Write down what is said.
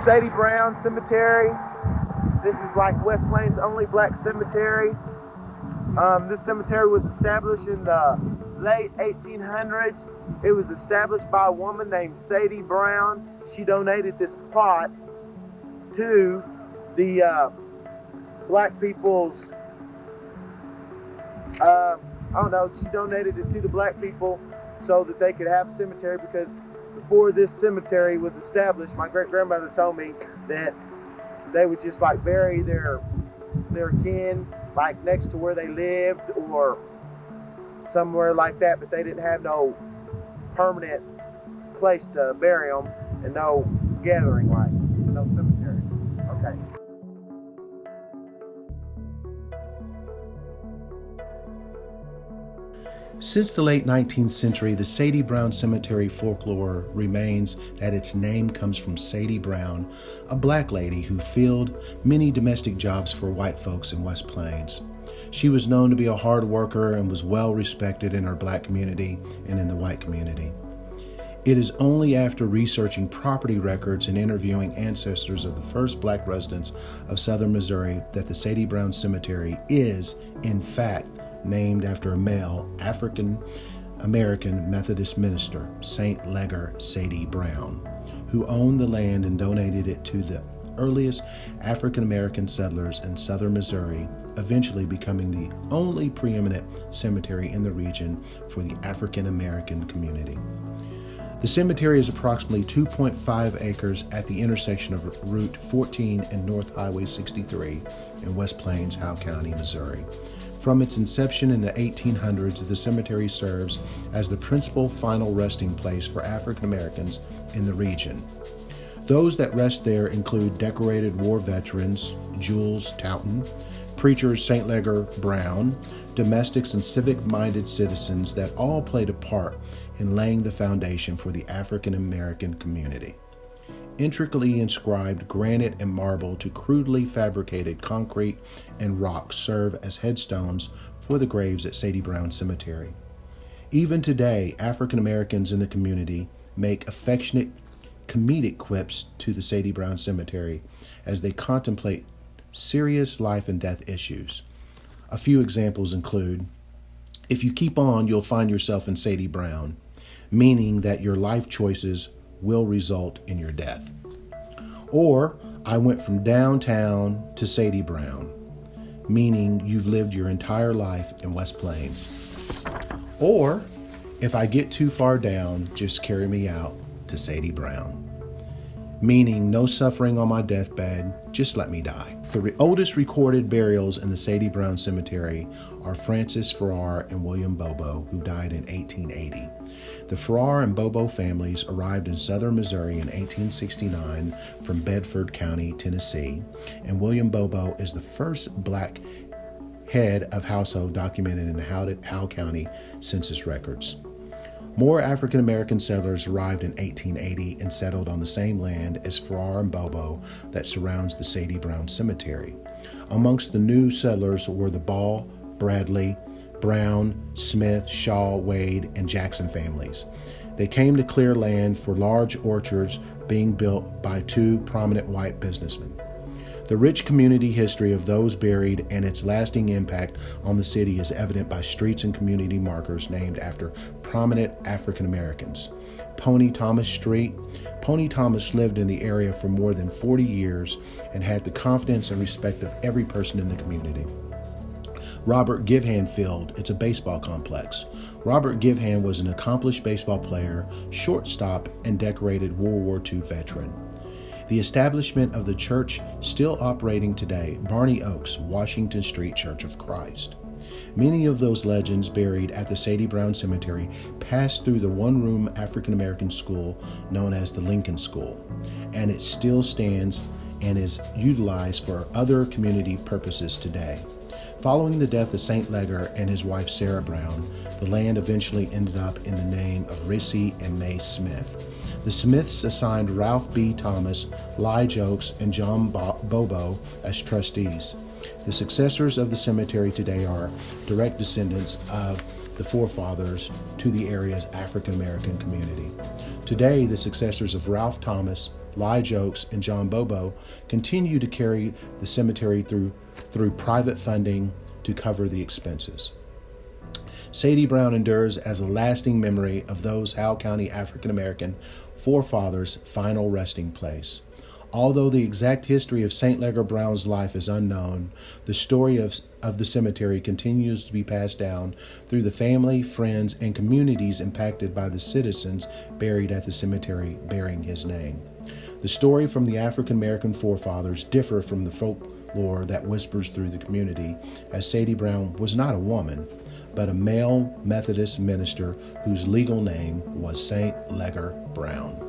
Sadie Brown Cemetery. This is like West Plains' only black cemetery. This cemetery was established in the late 1800s. It was established by a woman named Sadie Brown. She donated this plot to the black people's, she donated it to the black people so that they could have a cemetery, because before this cemetery was established, my great-grandmother told me that they would just like bury their kin like next to where they lived or somewhere like that, but they didn't have no permanent place to bury them and no gathering, like no cemetery. Okay. Since the late 19th century, the Sadie Brown Cemetery folklore remains that its name comes from Sadie Brown, a black lady who filled many domestic jobs for white folks in West Plains. She was known to be a hard worker and was well respected in her black community and in the white community. It is only after researching property records and interviewing ancestors of the first black residents of southern Missouri that the Sadie Brown Cemetery is, in fact, named after a male African-American Methodist minister, St. Leger Sadie Brown, who owned the land and donated it to the earliest African-American settlers in southern Missouri, eventually becoming the only preeminent cemetery in the region for the African-American community. The cemetery is approximately 2.5 acres at the intersection of Route 14 and North Highway 63 in West Plains, Howe County, Missouri. From its inception in the 1800s, the cemetery serves as the principal final resting place for African Americans in the region. Those that rest there include decorated war veterans, Jules Towton, preachers St. Leger Brown, domestics and civic-minded citizens that all played a part in laying the foundation for the African American community. Intricately inscribed granite and marble to crudely fabricated concrete and rock serve as headstones for the graves at Sadie Brown Cemetery. Even today, African Americans in the community make affectionate comedic quips to the Sadie Brown Cemetery as they contemplate serious life and death issues. A few examples include, "If you keep on, you'll find yourself in Sadie Brown," meaning that your life choices will result in your death. Or, "I went from downtown to Sadie Brown," meaning you've lived your entire life in West Plains. Or, "If I get too far down, just carry me out to Sadie Brown," meaning no suffering on my deathbed, just let me die. The oldest recorded burials in the Sadie Brown Cemetery are Francis Farrar and William Bobo, who died in 1880. The Farrar and Bobo families arrived in southern Missouri in 1869 from Bedford County, Tennessee, and William Bobo is the first black head of household documented in the Howe County census records. More African American settlers arrived in 1880 and settled on the same land as Farrar and Bobo that surrounds the Sadie Brown Cemetery. Amongst the new settlers were the Ball, Bradley, Brown, Smith, Shaw, Wade, and Jackson families. They came to clear land for large orchards being built by two prominent white businessmen. The rich community history of those buried and its lasting impact on the city is evident by streets and community markers named after prominent African Americans. Pony Thomas Street. Pony Thomas lived in the area for more than 40 years and had the confidence and respect of every person in the community. Robert Givhan Field, it's a baseball complex. Robert Givhan was an accomplished baseball player, shortstop, and decorated World War II veteran. The establishment of the church still operating today, Barney Oaks, Washington Street Church of Christ. Many of those legends buried at the Sadie Brown Cemetery passed through the one-room African-American school known as the Lincoln School, and it still stands and is utilized for other community purposes today. Following the death of St. Leger and his wife Sarah Brown, the land eventually ended up in the name of Rissy and May Smith. The Smiths assigned Ralph B. Thomas, Lige Oaks, and John Bobo as trustees. The successors of the cemetery today are direct descendants of the forefathers to the area's African American community. Today, the successors of Ralph Thomas, Ly Jokes, and John Bobo continue to carry the cemetery through private funding to cover the expenses. Sadie Brown endures as a lasting memory of those Howell County African American forefathers' final resting place. Although the exact history of St. Leger Brown's life is unknown, the story of the cemetery continues to be passed down through the family, friends, and communities impacted by the citizens buried at the cemetery bearing his name. The story from the African American forefathers differ from the folklore that whispers through the community, as Sadie Brown was not a woman, but a male Methodist minister whose legal name was St. Leger Brown.